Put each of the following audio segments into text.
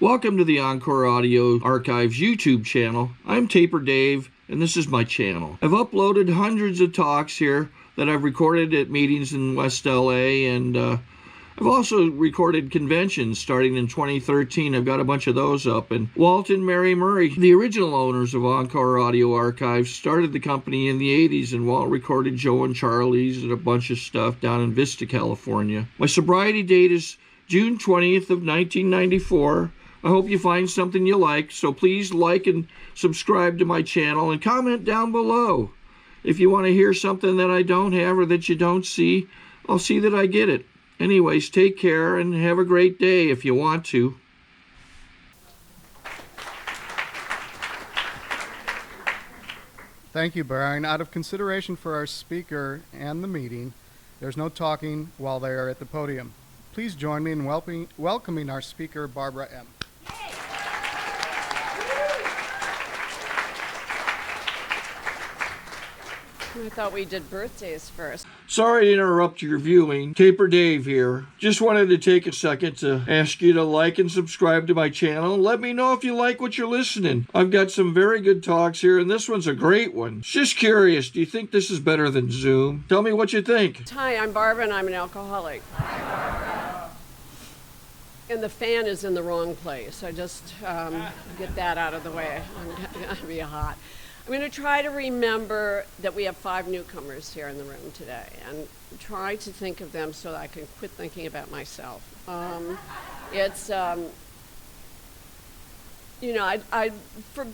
Welcome to the Encore Audio Archives YouTube channel. I'm Taper Dave, and this is my channel. I've uploaded hundreds of talks here that I've recorded at meetings in West LA, and I've also recorded conventions starting in 2013. I've got a bunch of those up. And Walt and Mary Murray, the original owners of Encore Audio Archives, started the company in the 80s, and Walt recorded Joe and Charlie's and a bunch of stuff down in Vista, California. My sobriety date is June 20th of 1994. I hope you find something you like, so please like and subscribe to my channel and comment down below. If you want to hear something that I don't have or that you don't see, I'll see that I get it. Anyways, take care and have a great day if you want to. Thank you, Brian. Out of consideration for our speaker and the meeting, there's no talking while they are at the podium. Please join me in welcoming our speaker, Barbara M. I thought we did birthdays first. Sorry to interrupt your viewing. Taper Dave here. Just wanted to take a second to ask you to like and subscribe to my channel. Let me know if you like what you're listening. I've got some very good talks here, and this one's a great one. Just curious, do you think this is better than Zoom? Tell me what you think. Hi, I'm Barbara, and I'm an alcoholic. And the fan is in the wrong place. I just get that out of the way. I'm going to be hot. I'm going to try to remember that we have 5 newcomers here in the room today and try to think of them so that I can quit thinking about myself. For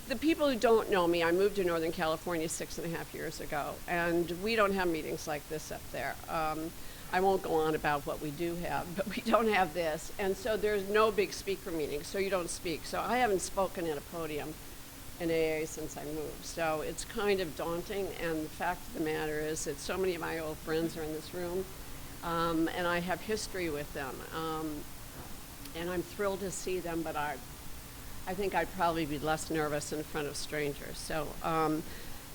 the people who don't know me, I moved to Northern California 6.5 years ago, and we don't have meetings like this up there. I won't go on about what we do have, but we don't have this. And so there's no big speaker meetings, so you don't speak. So I haven't spoken at a podium in AA since I moved. So it's kind of daunting, and the fact of the matter is that so many of my old friends are in this room, and I have history with them. And I'm thrilled to see them, but I think I'd probably be less nervous in front of strangers. So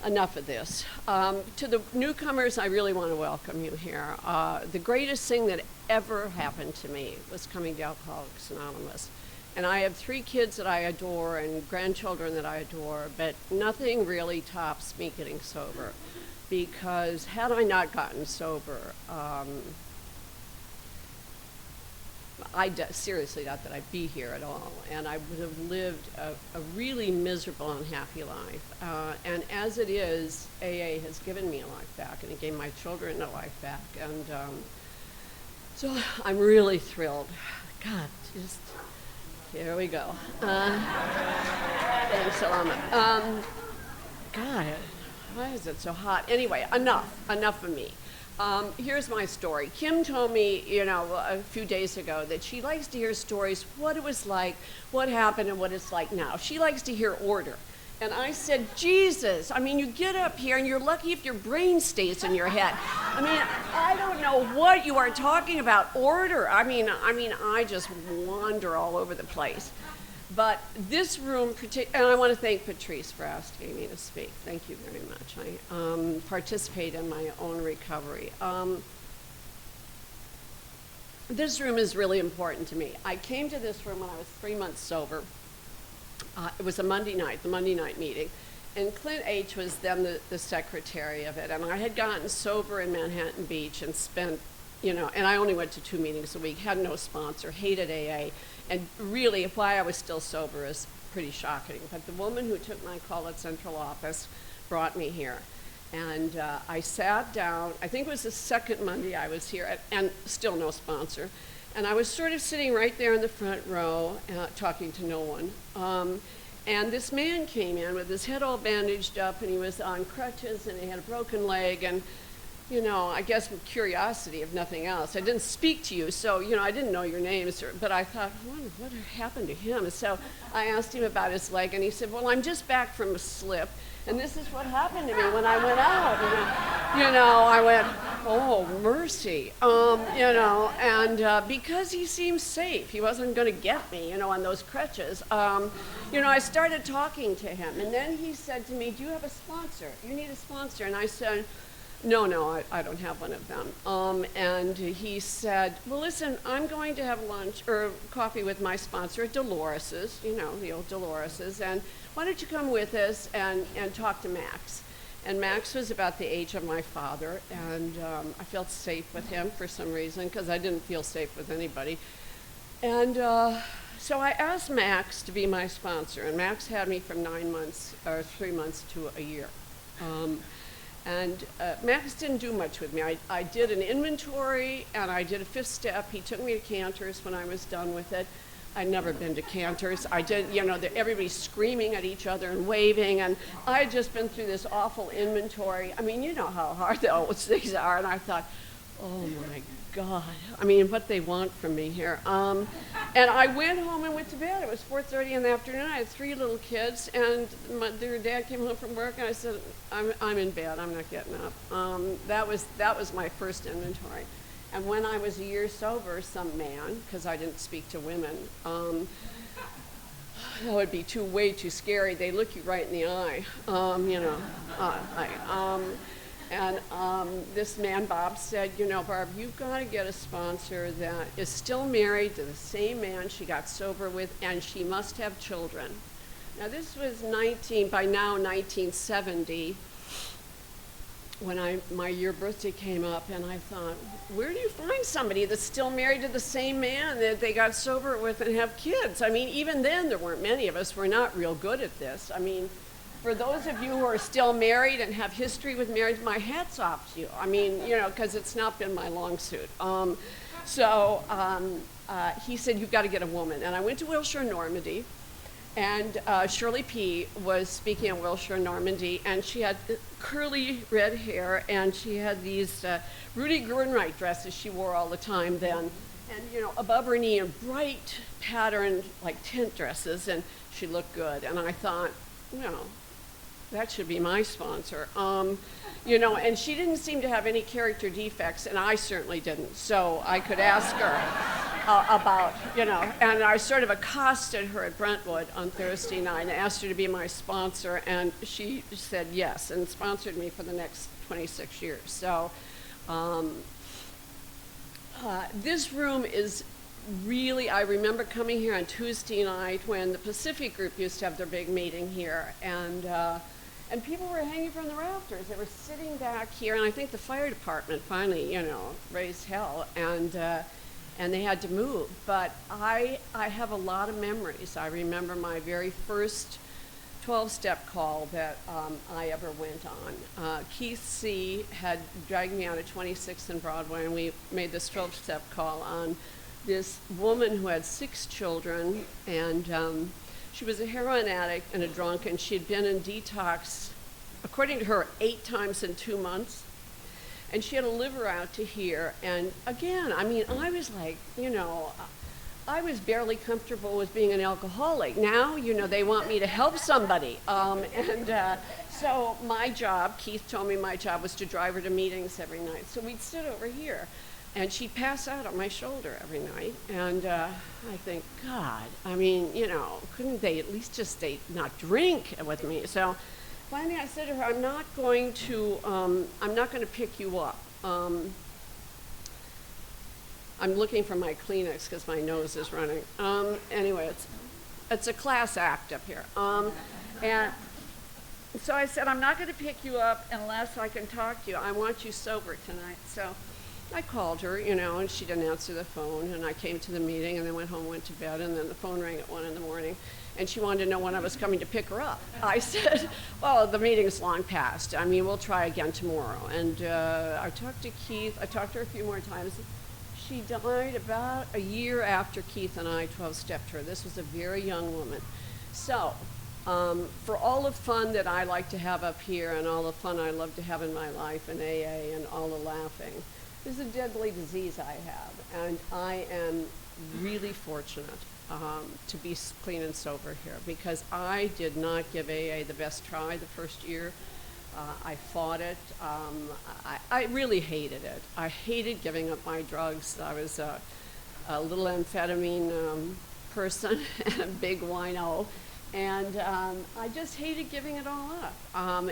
enough of this. To the newcomers, I really want to welcome you here. The greatest thing that ever happened to me was coming to Alcoholics Anonymous. And I have 3 kids that I adore and grandchildren that I adore, but nothing really tops me getting sober. Because had I not gotten sober, I seriously doubt that I'd be here at all. And I would have lived a really miserable, unhappy life. And as it is, AA has given me a life back, and it gave my children a life back. And so I'm really thrilled. God, just... Here we go. Thanks, Salama. God, why is it so hot? Anyway, enough of me. Here's my story. Kim told me, a few days ago that she likes to hear stories, what it was like, what happened, and what it's like now. She likes to hear order. And I said, Jesus, you get up here and you're lucky if your brain stays in your head. I don't know what you are talking about, order. I just wander all over the place. But this room, and I want to thank Patrice for asking me to speak. Thank you very much. I participate in my own recovery. This room is really important to me. I came to this room when I was 3 months sober. It was a Monday night, the Monday night meeting, and Clint H. was then the secretary of it, and I had gotten sober in Manhattan Beach and spent, and I only went to 2 meetings a week, had no sponsor, hated AA, and really why I was still sober is pretty shocking. But the woman who took my call at central office brought me here, and I sat down. I think it was the second Monday I was here, and still no sponsor. And I was sort of sitting right there in the front row, talking to no one. And this man came in with his head all bandaged up, and he was on crutches, and he had a broken leg. And, I guess with curiosity, if nothing else, I didn't speak to you, so, I didn't know your names. But I thought, what happened to him? So I asked him about his leg, and he said, well, I'm just back from a slip. And this is what happened to me when I went out. And, I went, oh, mercy. And because he seemed safe, he wasn't going to get me, on those crutches. I started talking to him. And then he said to me, do you have a sponsor? You need a sponsor. And I said, No, I don't have one of them. And he said, well, listen, I'm going to have lunch or coffee with my sponsor at Dolores's, you know, the old Dolores's, and why don't you come with us and talk to Max? And Max was about the age of my father, and I felt safe with him for some reason, because I didn't feel safe with anybody. And so I asked Max to be my sponsor, and Max had me from 9 months, or 3 months to a year. Max didn't do much with me. I did an inventory, and I did a 5th step. He took me to Cantor's when I was done with it. I'd never been to Cantor's. I did, you know, everybody's screaming at each other and waving, and I had just been through this awful inventory. I mean, you know how hard those things are, and I thought, oh my God, I mean, what they want from me here. And I went home and went to bed. It was 4:30 in the afternoon. I had 3 little kids, and their dad came home from work, and I said, I'm in bed. I'm not getting up. That was my first inventory. And when I was a year sober, some man, because I didn't speak to women, that would be way too scary. They look you right in the eye, you know. This man, Bob, said, you know, Barb, you've got to get a sponsor that is still married to the same man she got sober with, and she must have children. Now, this was by now 1970, when my year birthday came up, and I thought, where do you find somebody that's still married to the same man that they got sober with and have kids? I mean, even then, there weren't many of us. We're not real good at this. I mean, for those of you who are still married and have history with marriage, my hat's off to you. I mean, you know, because it's not been my long suit. He said, you've got to get a woman. And I went to Wilshire, Normandy, and Shirley P. was speaking at Wilshire, Normandy, and she had curly red hair, and she had these Rudy Gernreich dresses she wore all the time then, and, you know, above her knee, and bright patterned, like tent dresses, and she looked good. And I thought, you know, that should be my sponsor. You know, and she didn't seem to have any character defects, and I certainly didn't. So I could ask her about, you know, and I sort of accosted her at Brentwood on Thursday night and asked her to be my sponsor, and she said yes, and sponsored me for the next 26 years. So this room is really, I remember coming here on Tuesday night when the Pacific Group used to have their big meeting here, and people were hanging from the rafters. They were sitting back here, and I think the fire department finally, you know, raised hell, and they had to move. But I have a lot of memories. I remember my very first 12-step call that I ever went on. Keith C. had dragged me out of 26th and Broadway, and we made this 12-step call on this woman who had 6 children, and she was a heroin addict and a drunk, and she'd been in detox, according to her, 8 times in 2 months. And she had a liver out to here. And again, I mean, I was like, you know, I was barely comfortable with being an alcoholic. Now, you know, they want me to help somebody. So my job, Keith told me my job was to drive her to meetings every night. So we'd sit over here, and she'd pass out on my shoulder every night. And I think, God, I mean, you know, couldn't they at least just not drink with me? So finally I said to her, I'm not going to pick you up. I'm looking for my Kleenex because my nose is running. Anyway, it's a class act up here. And so I said, I'm not going to pick you up unless I can talk to you. I want you sober tonight. So I called her, you know, and she didn't answer the phone. And I came to the meeting and then went home, went to bed, and then the phone rang at 1 in the morning. And she wanted to know when I was coming to pick her up. I said, well, the meeting's long past. I mean, we'll try again tomorrow. And I talked to Keith. I talked to her a few more times. She died about a year after Keith and I 12-stepped her. This was a very young woman. So for all the fun that I like to have up here and all the fun I love to have in my life in AA and all the laughing, this is a deadly disease I have. And I am really fortunate to be clean and sober here, because I did not give AA the best try the first year. I fought it. I really hated it. I hated giving up my drugs. I was a little amphetamine person and a big wino, And I just hated giving it all up.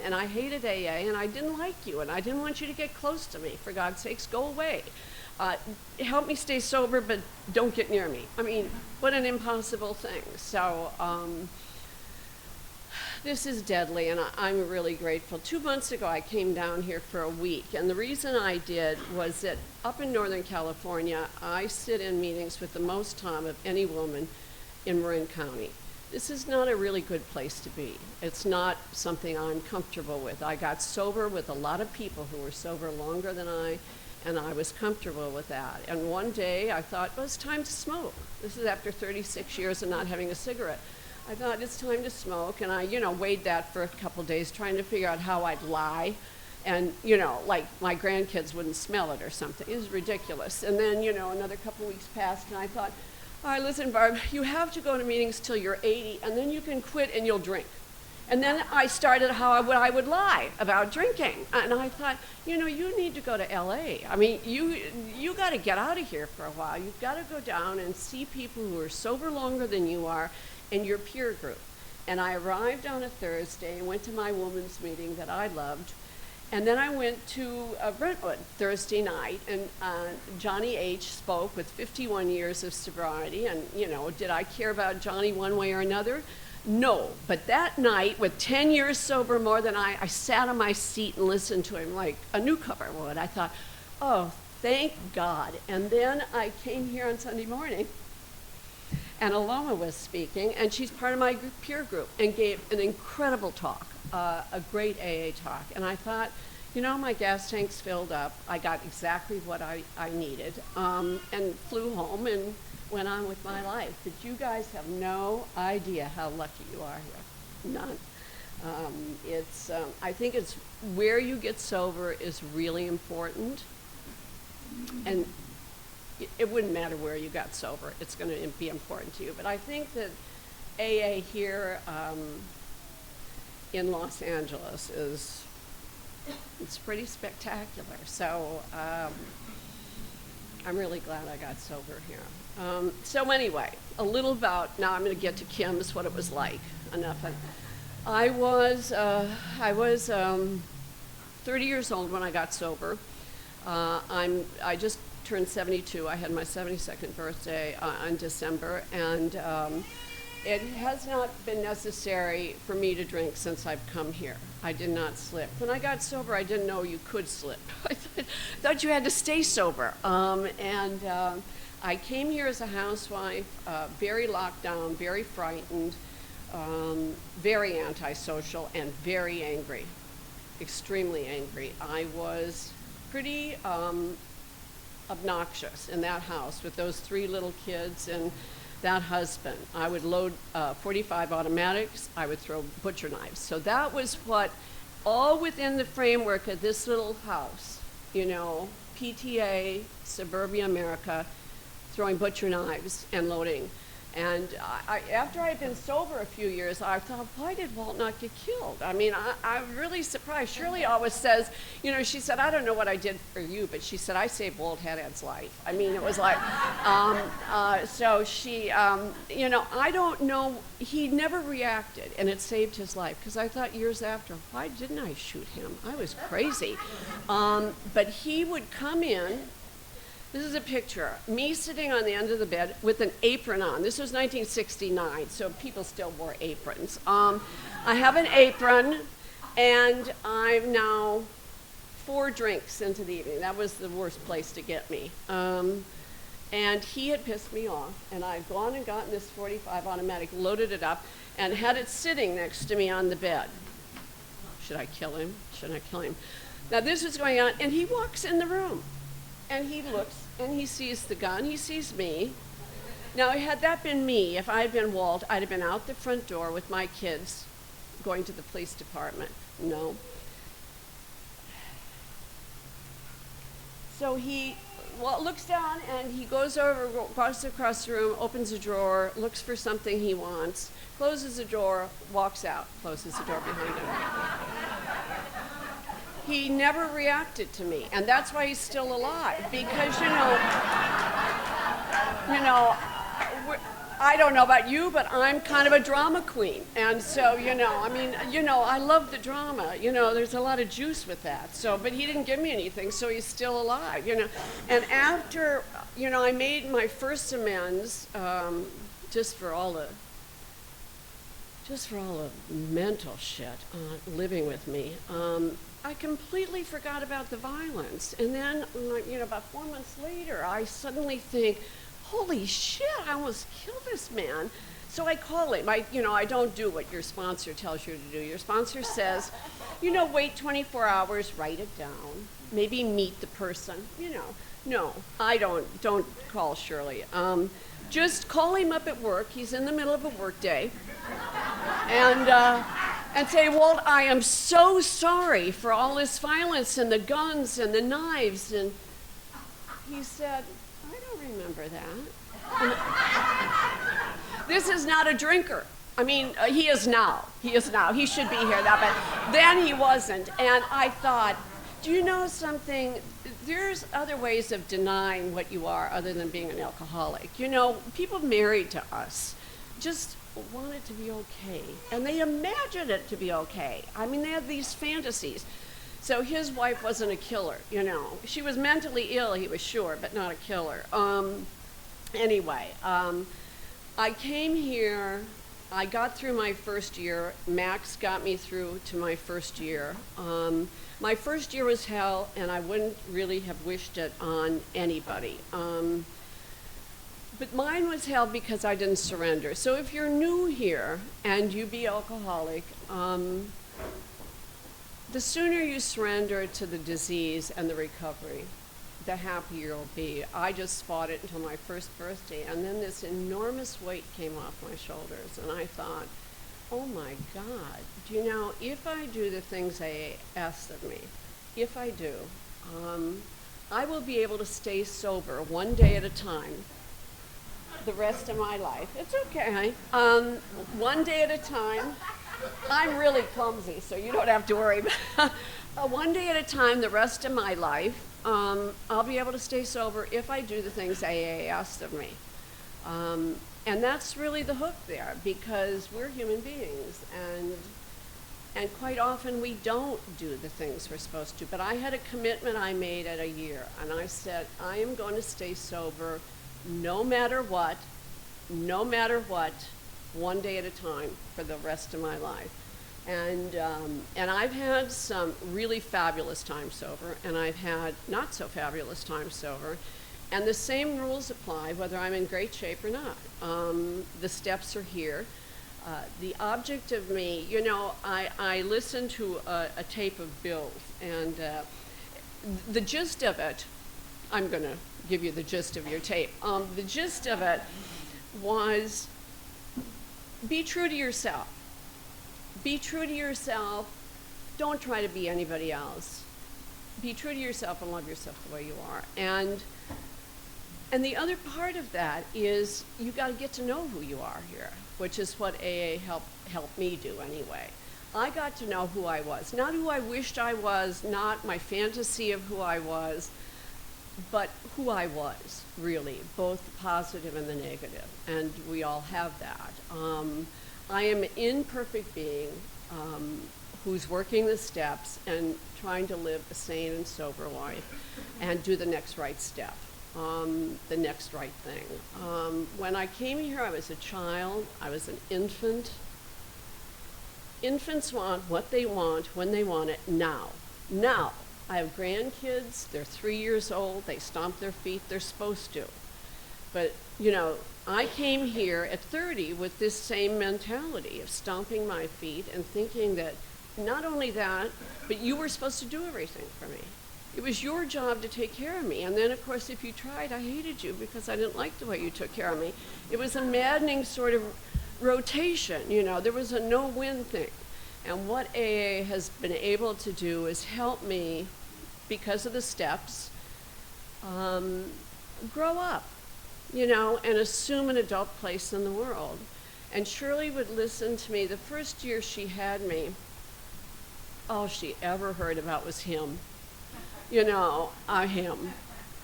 And I hated AA, and I didn't like you, and I didn't want you to get close to me. For God's sakes, go away. Help me stay sober, but don't get near me. I mean, what an impossible thing. So this is deadly, and I'm really grateful. 2 months ago, I came down here for a week, and the reason I did was that up in Northern California, I sit in meetings with the most time of any woman in Marin County. This is not a really good place to be. It's not something I'm comfortable with. I got sober with a lot of people who were sober longer than I, and I was comfortable with that. And one day I thought, well, it's time to smoke. This is after 36 years of not having a cigarette. I thought it's time to smoke, and I, weighed that for a couple days, trying to figure out how I'd lie. And, like my grandkids wouldn't smell it or something. It was ridiculous. And then, another couple weeks passed, and I thought, all right, listen, Barb, you have to go to meetings till you're 80, and then you can quit and you'll drink. And then I started how I would lie about drinking. And I thought, you need to go to LA. I mean, you got to get out of here for a while. You've got to go down and see people who are sober longer than you are in your peer group. And I arrived on a Thursday and went to my women's meeting that I loved. And then I went to Brentwood Thursday night, and Johnny H. spoke with 51 years of sobriety. And, did I care about Johnny one way or another? No. But that night, with 10 years sober more than I sat on my seat and listened to him like a newcomer would. I thought, oh, thank God. And then I came here on Sunday morning, and Aloma was speaking, and she's part of my peer group, and gave an incredible talk. A great AA talk, and I thought, my gas tank's filled up. I got exactly what I needed, and flew home and went on with my life. But you guys have no idea how lucky you are here. None. I think it's where you get sober is really important, and it wouldn't matter where you got sober. It's going to be important to you. But I think that AA here in Los Angeles it's pretty spectacular. So I'm really glad I got sober here. So anyway, a little about, now I'm going to get to Kim's, what it was like. Enough. I was 30 years old when I got sober. I just turned 72. I had my 72nd birthday in December, and it has not been necessary for me to drink since I've come here. I did not slip. When I got sober, I didn't know you could slip. I thought you had to stay sober. I came here as a housewife, very locked down, very frightened, very antisocial, and very angry, extremely angry. I was pretty obnoxious in that house with those 3 little kids and that husband. I would load 45 automatics. I would throw butcher knives. So that was what, all within the framework of this little house, PTA, suburbia America, throwing butcher knives and loading. And after I'd been sober a few years, I thought, why did Walt not get killed? I mean, I'm really surprised. Shirley always says, she said, I don't know what I did for you, but she said, I saved Walt Haddad's life. I mean, it was like, so she, I don't know, he never reacted, and it saved his life, because I thought years after, why didn't I shoot him? I was crazy. But he would come in. This is a picture, me sitting on the end of the bed with an apron on. This was 1969, so people still wore aprons. I have an apron, and I'm now 4 drinks into the evening. That was the worst place to get me. And he had pissed me off, and I'd gone and gotten this 45 automatic, loaded it up, and had it sitting next to me on the bed. Should I kill him? Should I kill him? Now this was going on, and he walks in the room. And he looks, and he sees the gun, he sees me. Now, had that been me, if I had been Walt, I'd have been out the front door with my kids going to the police department. No. So he looks down, and he goes over, goes across the room, opens a drawer, looks for something he wants, closes the door, walks out, closes the door behind him. He never reacted to me, and that's why he's still alive. Because I don't know about you, but I'm kind of a drama queen. And so, I love the drama. There's a lot of juice with that. So, but he didn't give me anything, so he's still alive, And after, I made my first amends, just for all the mental shit living with me. I completely forgot about the violence. And then, about 4 months later, I suddenly think, holy shit, I almost killed this man. So I call him. I don't do what your sponsor tells you to do. Your sponsor says, wait 24 hours, write it down, maybe meet the person. No, I don't call Shirley. Just call him up at work. He's in the middle of a work day. And say, Walt, I am so sorry for all this violence and the guns and the knives. And he said, I don't remember that. This is not a drinker. I mean, he is now. He should be here now, but then he wasn't. And I thought, do you know something? There's other ways of denying what you are other than being an alcoholic. People married to us just want it to be okay. And they imagine it to be okay. I mean, they have these fantasies. So his wife wasn't a killer, She was mentally ill, he was sure, but not a killer. Anyway, I came here, I got through my first year. Max got me through to my first year. My first year was hell, and I wouldn't really have wished it on anybody. But mine was hell because I didn't surrender. So if you're new here and you be alcoholic, the sooner you surrender to the disease and the recovery, the happier you'll be. I just fought it until my first birthday, and then this enormous weight came off my shoulders, and I thought, oh my God, if I do the things they asked of me, if I do, I will be able to stay sober one day at a time the rest of my life. It's okay. One day at a time. I'm really clumsy, so you don't have to worry. One day at a time the rest of my life, I'll be able to stay sober if I do the things AA asked of me. And that's really the hook there, because we're human beings, and quite often we don't do the things we're supposed to. But I had a commitment I made at a year, and I said, I am going to stay sober no matter what, one day at a time for the rest of my life. And I've had some really fabulous times sober, and I've had not so fabulous times sober. And the same rules apply whether I'm in great shape or not. The steps are here. The object of me, I listened to a tape of Bill's, and the gist of it, I'm going to give you the gist of your tape. The gist of it was, be true to yourself. Be true to yourself. Don't try to be anybody else. Be true to yourself and love yourself the way you are. And the other part of that is you got to get to know who you are here, which is what AA helped me do anyway. I got to know who I was, not who I wished I was, not my fantasy of who I was, but who I was, really, both the positive and the negative, and we all have that. I am an imperfect being who's working the steps and trying to live a sane and sober life and do the next right step, the next right thing. When I came here, I was a child, I was an infant. Infants want what they want when they want it now. Now. I have grandkids, they're 3 years old, they stomp their feet, they're supposed to. But, I came here at 30 with this same mentality of stomping my feet and thinking that not only that, but you were supposed to do everything for me. It was your job to take care of me. And then, of course, if you tried, I hated you because I didn't like the way you took care of me. It was a maddening sort of rotation, there was a no-win thing. And what AA has been able to do is help me, because of the steps, grow up, and assume an adult place in the world. And Shirley would listen to me. The first year she had me, all she ever heard about was him. Him.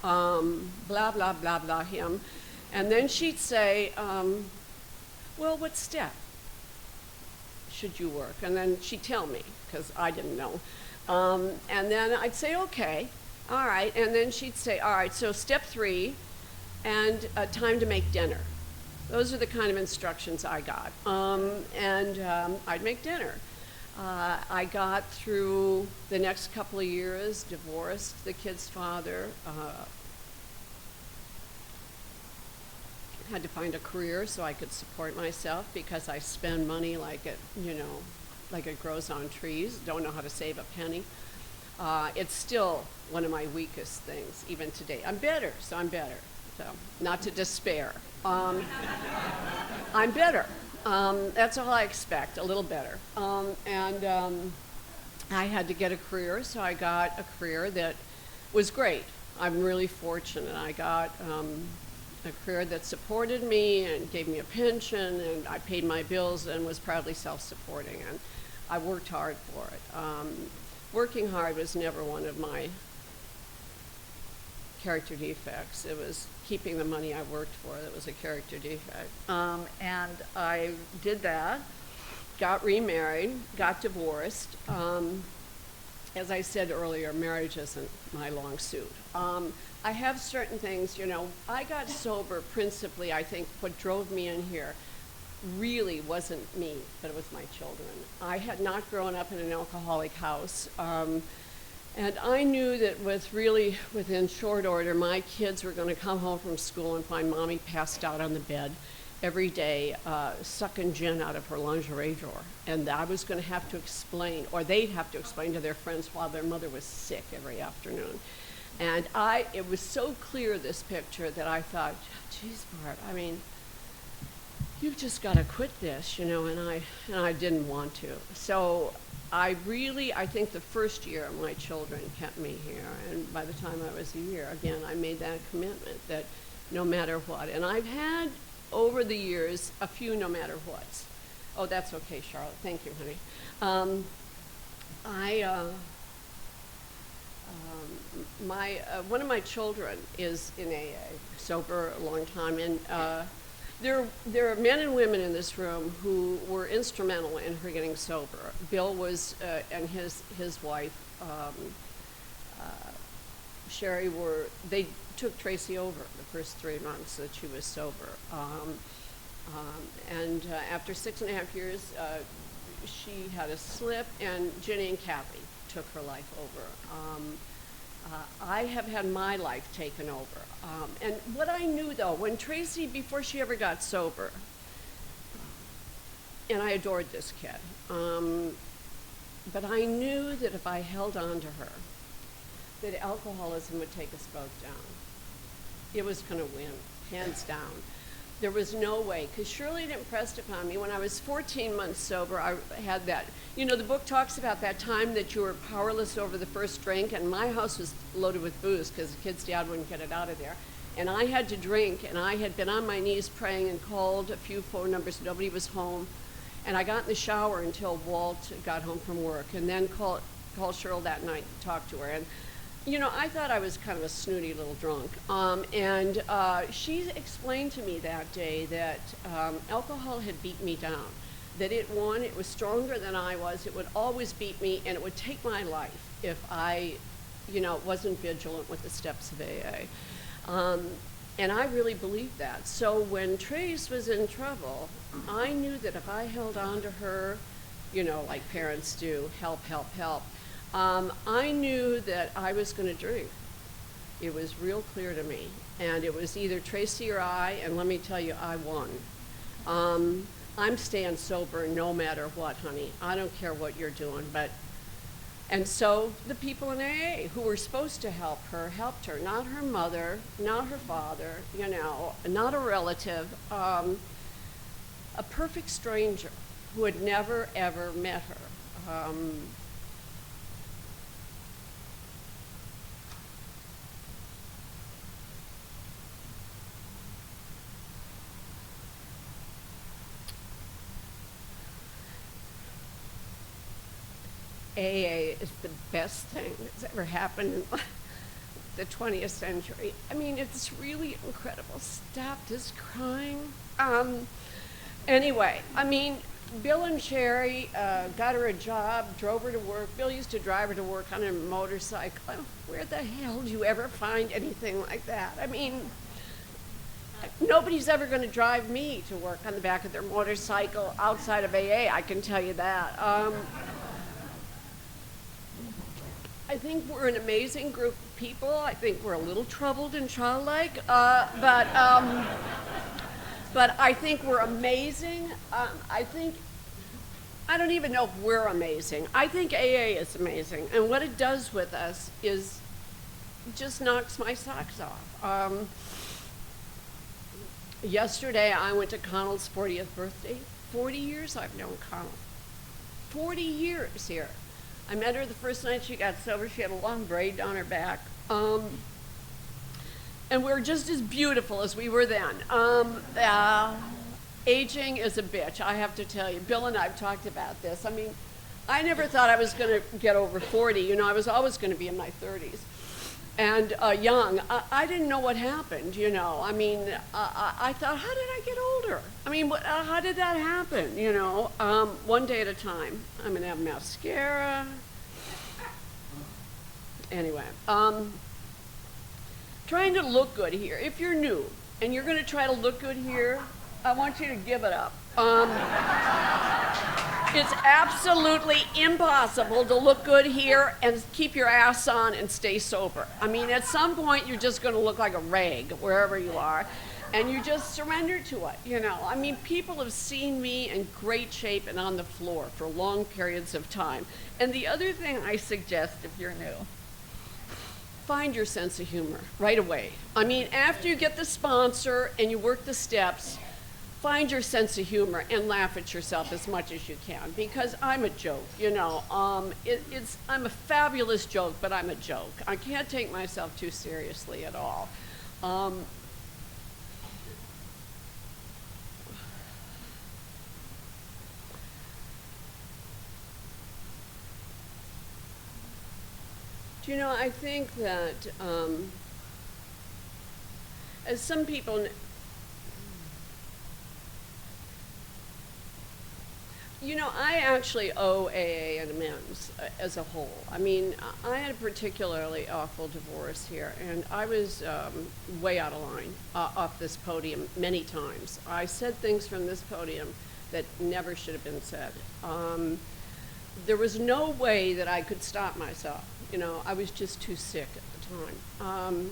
Blah, blah, blah, blah, him. And then she'd say, well, what step should you work? And then she'd tell me, because I didn't know. And then I'd say, okay, all right. And then she'd say, all right, so step 3, and time to make dinner. Those are the kind of instructions I got. I'd make dinner. I got through the next couple of years, divorced the kid's father, had to find a career so I could support myself, because I spend money like it, like it grows on trees, don't know how to save a penny. It's still one of my weakest things, even today. I'm better, so I'm better. So, not to despair. I'm better. That's all I expect, a little better. I had to get a career, so I got a career that was great. I'm really fortunate. I got a career that supported me and gave me a pension, and I paid my bills and was proudly self-supporting, and I worked hard for it. Working hard was never one of my character defects. It was keeping the money I worked for that was a character defect. And I did that, got remarried, got divorced. As I said earlier, marriage isn't my long suit. I have certain things, I got sober principally, I think what drove me in here really wasn't me, but it was my children. I had not grown up in an alcoholic house. And I knew that within short order, my kids were going to come home from school and find mommy passed out on the bed every day, sucking gin out of her lingerie drawer. And I was going to have to explain, or they'd have to explain to their friends while their mother was sick every afternoon. And it was so clear, this picture, that I thought, geez, Bart, you've just got to quit this, and I didn't want to. So I think the first year my children kept me here, and by the time I was a year, again, I made that commitment that no matter what. And I've had, over the years, a few no matter whats. Oh, that's okay, Charlotte. Thank you, honey. One of my children is in AA, sober a long time, and there are men and women in this room who were instrumental in her getting sober. Bill was, and his wife, Sherry, they took Tracy over the first 3 months that she was sober. After 6.5 years, she had a slip, and Ginny and Kathy took her life over. I have had my life taken over. And what I knew, though, when Tracy, before she ever got sober, and I adored this kid, but I knew that if I held on to her, that alcoholism would take us both down. It was going to win, hands down. There was no way, because Shirley had impressed upon me when I was 14 months sober. I had that, the book talks about that time that you were powerless over the first drink, and my house was loaded with booze because the kid's dad wouldn't get it out of there. And I had to drink, and I had been on my knees praying and called a few phone numbers. Nobody was home. And I got in the shower until Walt got home from work, and then called Cheryl that night to talk to her. And I thought I was kind of a snooty little drunk. She explained to me that day that alcohol had beat me down, that it was stronger than I was, it would always beat me, and it would take my life if I, wasn't vigilant with the steps of AA. And I really believed that. So when Trace was in trouble, I knew that if I held on to her, like parents do, help, I knew that I was going to drink. It was real clear to me. And it was either Tracy or I, and let me tell you, I won. I'm staying sober no matter what, honey. I don't care what you're doing. And so the people in AA who were supposed to help her, helped her. Not her mother, not her father, not a relative. A perfect stranger who had never, ever met her. AA is the best thing that's ever happened in the 20th century. It's really incredible. Stop this crying. Anyway, I mean, Bill and Sherry got her a job, drove her to work. Bill used to drive her to work on a motorcycle. Where the hell do you ever find anything like that? I mean, nobody's ever going to drive me to work on the back of their motorcycle outside of AA, I can tell you that. I think we're an amazing group of people. I think we're a little troubled and childlike, but I think we're amazing. I don't even know if we're amazing. I think AA is amazing, and what it does with us is just knocks my socks off. Yesterday, I went to Connell's 40th birthday. 40 years I've known Connell. 40 years here. I met her the first night she got sober. She had a long braid down her back. And we're just as beautiful as we were then. Aging is a bitch, I have to tell you. Bill and I have talked about this. I mean, I never thought I was going to get over 40. You know, I was always going to be in my 30s. And young, I didn't know what happened, you know. I mean, I thought, how did I get older? I mean, how did that happen, you know? One day at a time. I'm going to have mascara. Anyway, trying to look good here. If you're new and you're going to try to look good here, I want you to give it up. It's absolutely impossible to look good here and keep your ass on and stay sober. I mean, at some point, you're just going to look like a rag wherever you are, and you just surrender to it, you know. I mean, people have seen me in great shape and on the floor for long periods of time. And the other thing I suggest, if you're new, find your sense of humor right away. I mean, after you get the sponsor and you work the steps, find your sense of humor and laugh at yourself as much as you can, because I'm a joke, you know. I'm a fabulous joke, but I'm a joke. I can't take myself too seriously at all. Do you know, I think that as some people, you know, I actually owe AA an amends as a whole. I mean, I had a particularly awful divorce here, and I was way out of line off this podium many times. I said things from this podium that never should have been said. There was no way that I could stop myself. You know, I was just too sick at the time.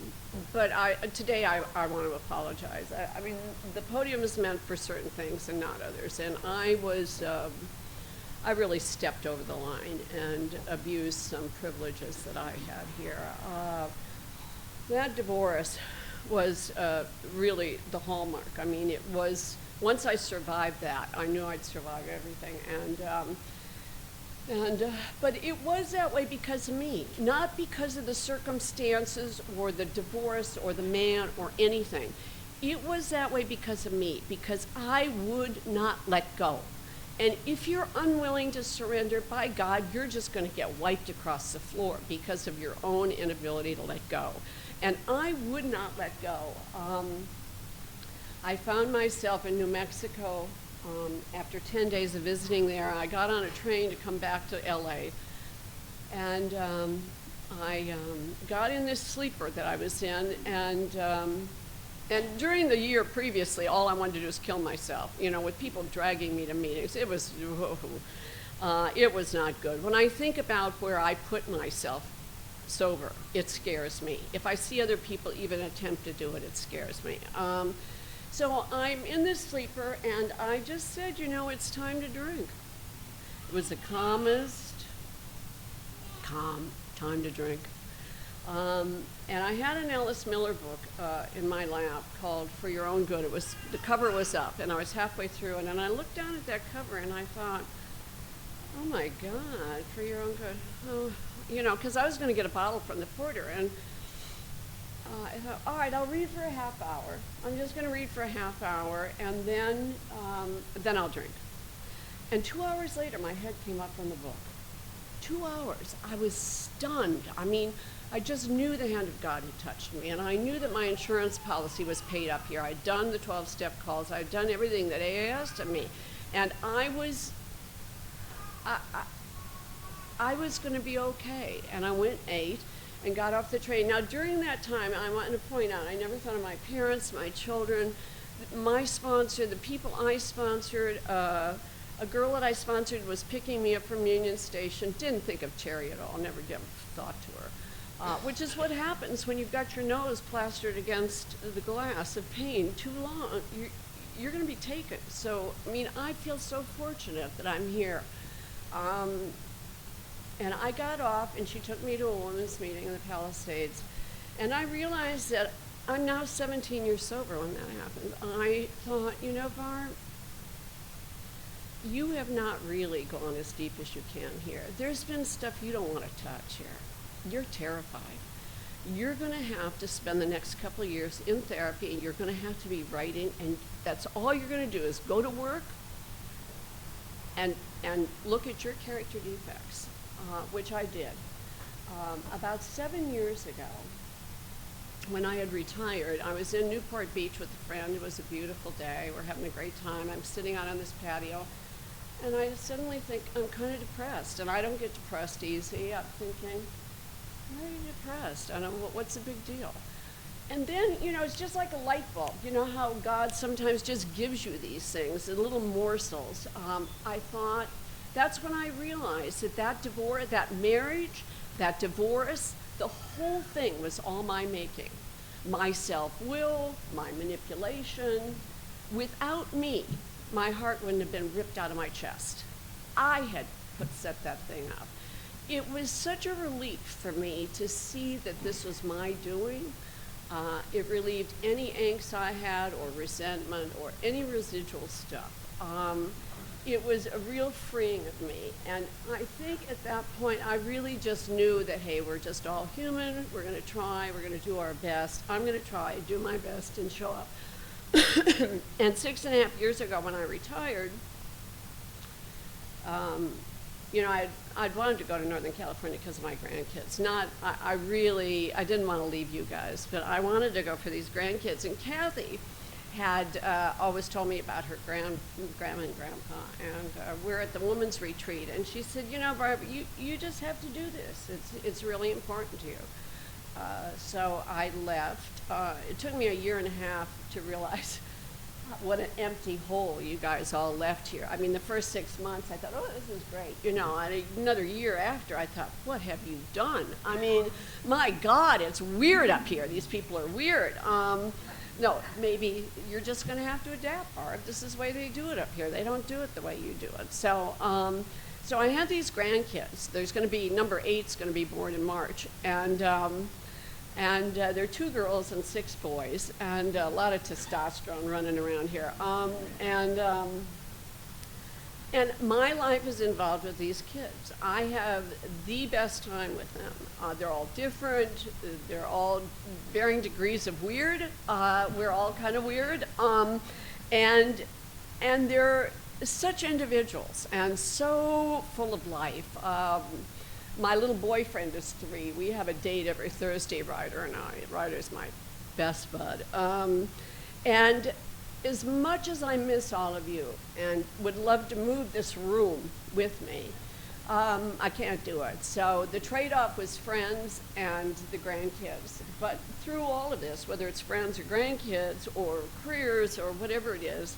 But today I want to apologize. I mean, the podium is meant for certain things and not others. And I really stepped over the line and abused some privileges that I had here. That divorce was really the hallmark. I mean, it was, once I survived that, I knew I'd survive everything. But it was that way because of me, not because of the circumstances or the divorce or the man or anything. It was that way because of me, because I would not let go. And if you're unwilling to surrender, by God, you're just going to get wiped across the floor because of your own inability to let go. And I would not let go. I found myself in New Mexico. After 10 days of visiting there, I got on a train to come back to LA, and I got in this sleeper that I was in, and during the year previously, all I wanted to do was kill myself, you know, with people dragging me to meetings. It was not good. When I think about where I put myself sober, it scares me. If I see other people even attempt to do it, it scares me. So I'm in this sleeper, and I just said, you know, it's time to drink. It was the calmest, calm time to drink. And I had an Alice Miller book in my lap called For Your Own Good. The cover was up, and I was halfway through, and then I looked down at that cover, and I thought, oh my God, For Your Own Good. Oh, you know, because I was going to get a bottle from the porter, and I thought, all right, I'll read for a half hour. I'm just going to read for a half hour, and then I'll drink. And 2 hours later, my head came up from the book. 2 hours. I was stunned. I mean, I just knew the hand of God had touched me, and I knew that my insurance policy was paid up here. I'd done the 12-step calls. I'd done everything that AA asked of me, and I was going to be okay. And I went and ate and got off the train. Now, during that time, I want to point out, I never thought of my parents, my children, my sponsor, the people I sponsored. A girl that I sponsored was picking me up from Union Station. Didn't think of Cherry at all. Never gave a thought to her. Which is what happens when you've got your nose plastered against the glass of pain too long. You're going to be taken. So, I mean, I feel so fortunate that I'm here. And I got off, and she took me to a women's meeting in the Palisades. And I realized that I'm now 17 years sober when that happened. I thought, you know, Barb, you have not really gone as deep as you can here. There's been stuff you don't want to touch here. You're terrified. You're going to have to spend the next couple of years in therapy, and you're going to have to be writing, and that's all you're going to do is go to work and look at your character defects, which I did. About 7 years ago, when I had retired, I was in Newport Beach with a friend. It was a beautiful day. We're having a great time. I'm sitting out on this patio, and I suddenly think I'm kind of depressed, and I don't get depressed easy. I'm thinking, why are you depressed? I don't know, what's the big deal? And then, you know, it's just like a light bulb. You know how God sometimes just gives you these things, in little morsels. I thought, that's when I realized that divorce, that marriage, that divorce, the whole thing was all my making. My self-will, my manipulation. Without me, my heart wouldn't have been ripped out of my chest. I had set that thing up. It was such a relief for me to see that this was my doing. It relieved any angst I had or resentment or any residual stuff. It was a real freeing of me. And I think at that point, I really just knew that, hey, we're just all human. We're going to try. We're going to do our best. I'm going to try, do my best, and show up. And 6.5 years ago when I retired, you know, I'd wanted to go to Northern California because of my grandkids. I didn't want to leave you guys, but I wanted to go for these grandkids. And Kathy had always told me about her grandma and grandpa, and we're at the women's retreat, and she said, you know, Barbara, you just have to do this. It's really important to you. So I left. It took me 1.5 years to realize what an empty hole you guys all left here. I mean, the first 6 months, I thought, oh, this is great. You know, and another year after, I thought, what have you done? I mean, my God, it's weird up here. These people are weird. No, maybe you're just going to have to adapt, Barb. This is the way they do it up here. They don't do it the way you do it. So I had these grandkids. There's going to be, number 8's going to be born in March. And there are 2 girls and 6 boys, and a lot of testosterone running around here. And my life is involved with these kids. I have the best time with them. They're all different. They're all varying degrees of weird. We're all kind of weird. And they're such individuals and so full of life. My little boyfriend is 3. We have a date every Thursday, Ryder and I. Ryder's my best bud. And as much as I miss all of you and would love to move this room with me, I can't do it. So the trade-off was friends and the grandkids. But through all of this, whether it's friends or grandkids or careers or whatever it is,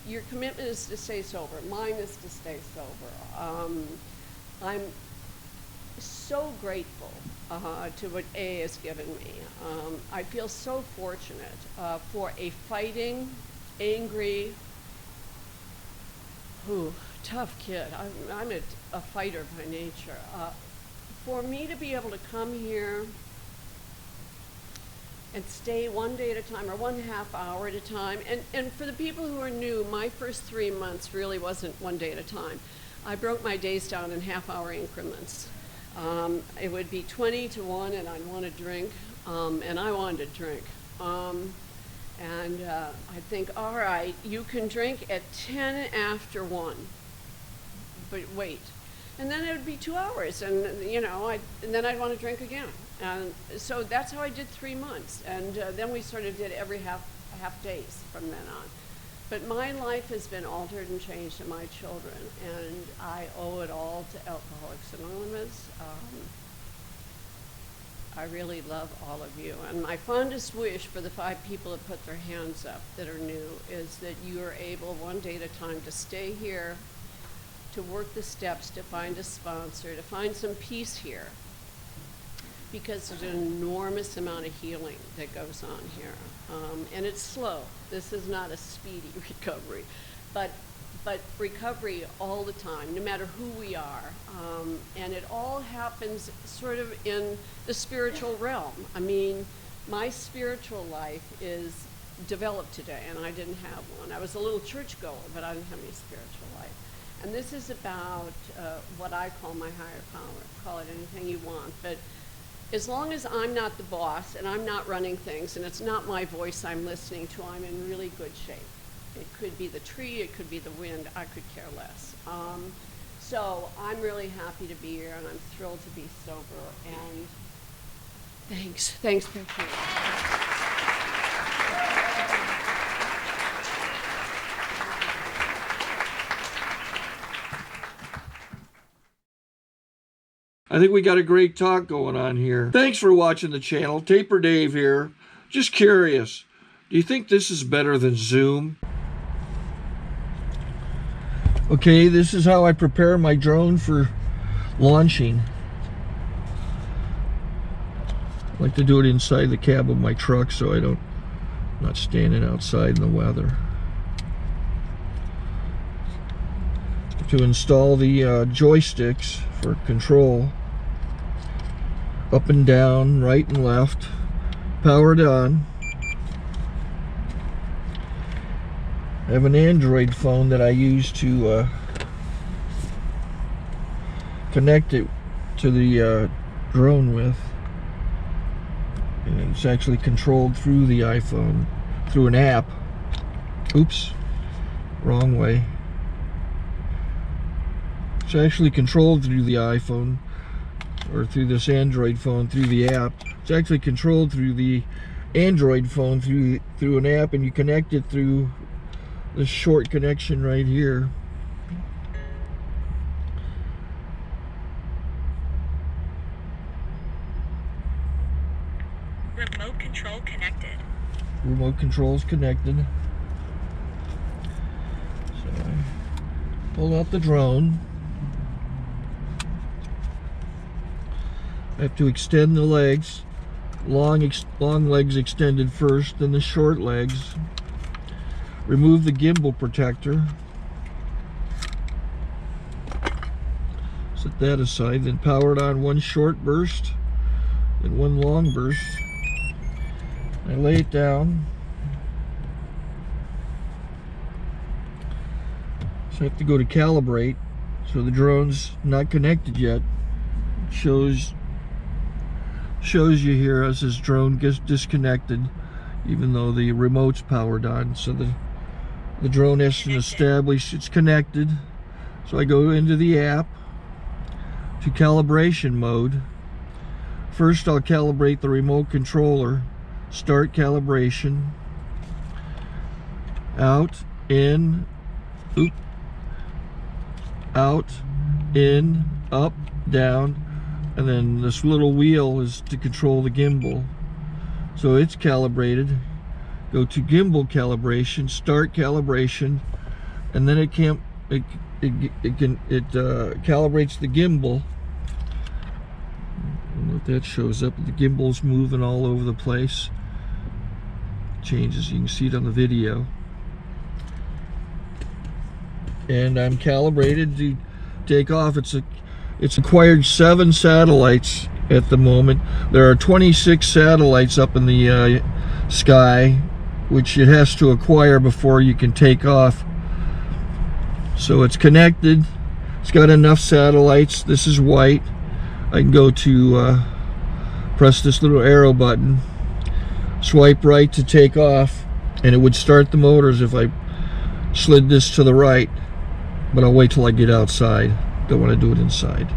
your commitment is to stay sober. Mine is to stay sober. I'm so grateful to what AA has given me. I feel so fortunate for a fighting, angry, tough kid. I'm a fighter by nature. For me to be able to come here and stay one day at a time or 1/2 hour at a time, and for the people who are new, my first 3 months really wasn't one day at a time. I broke my days down in half-hour increments. It would be 20 to 1, and I'd want to drink, and I wanted to drink. I'd think, all right, you can drink at 10 after 1, but wait, And then it would be 2 hours, and and then I'd want to drink again. And so that's how I did 3 months. And then we sort of did every half days from then on. But my life has been altered and changed to my children, and I owe it all to Alcoholics Anonymous. I really love all of you. And my fondest wish for the 5 people that put their hands up that are new is that you are able, one day at a time, to stay here, to work the steps, to find a sponsor, to find some peace here. Because there's an enormous amount of healing that goes on here. And it's slow. This is not a speedy recovery. But recovery all the time, no matter who we are. And it all happens sort of in the spiritual realm. I mean, my spiritual life is developed today, and I didn't have one. I was a little churchgoer, but I didn't have any spiritual life. And this is about what I call my higher power. Call it anything you want. But as long as I'm not the boss and I'm not running things and it's not my voice I'm listening to, I'm in really good shape. It could be the tree, it could be the wind, I could care less. So I'm really happy to be here, and I'm thrilled to be sober, and thanks. I think we got a great talk going on here. Thanks for watching the channel. Taper Dave here. Just curious, do you think this is better than Zoom? Okay, this is how I prepare my drone for launching. I like to do it inside the cab of my truck so I'm not standing outside in the weather. To install the joysticks for control, up and down, right and left, powered on. I have an Android phone that I use to connect it to the drone with. And it's actually controlled through the iPhone, through an app. Oops, wrong way. It's actually controlled through the iPhone, or through this Android phone, through the app. It's actually controlled through the Android phone, through an app, and you connect it through this short connection right here. Remote control connected. Remote control's connected. So I pull out the drone. I have to extend the legs. Long legs extended first, then the short legs. Remove the gimbal protector. Set that aside, then power it on one short burst, then one long burst. I lay it down. So I have to go to calibrate. So the drone's not connected yet. It shows you here as this drone gets disconnected, even though the remote's powered on. So the drone has to establish it's connected. So I go into the app to calibration mode. First I'll calibrate the remote controller. Start calibration. Out, in, out, in, up, down, and then this little wheel is to control the gimbal. So it's calibrated. Go to gimbal calibration, start calibration, and then it calibrates the gimbal. I don't know if that shows up. The gimbal's moving all over the place. Changes, you can see it on the video. And I'm calibrated to take off. It's acquired 7 satellites at the moment. There are 26 satellites up in the sky, which it has to acquire before you can take off. So it's connected. It's got enough satellites. This is white. I can go to press this little arrow button, swipe right to take off, and it would start the motors if I slid this to the right, but I'll wait till I get outside. Don't want to do it inside.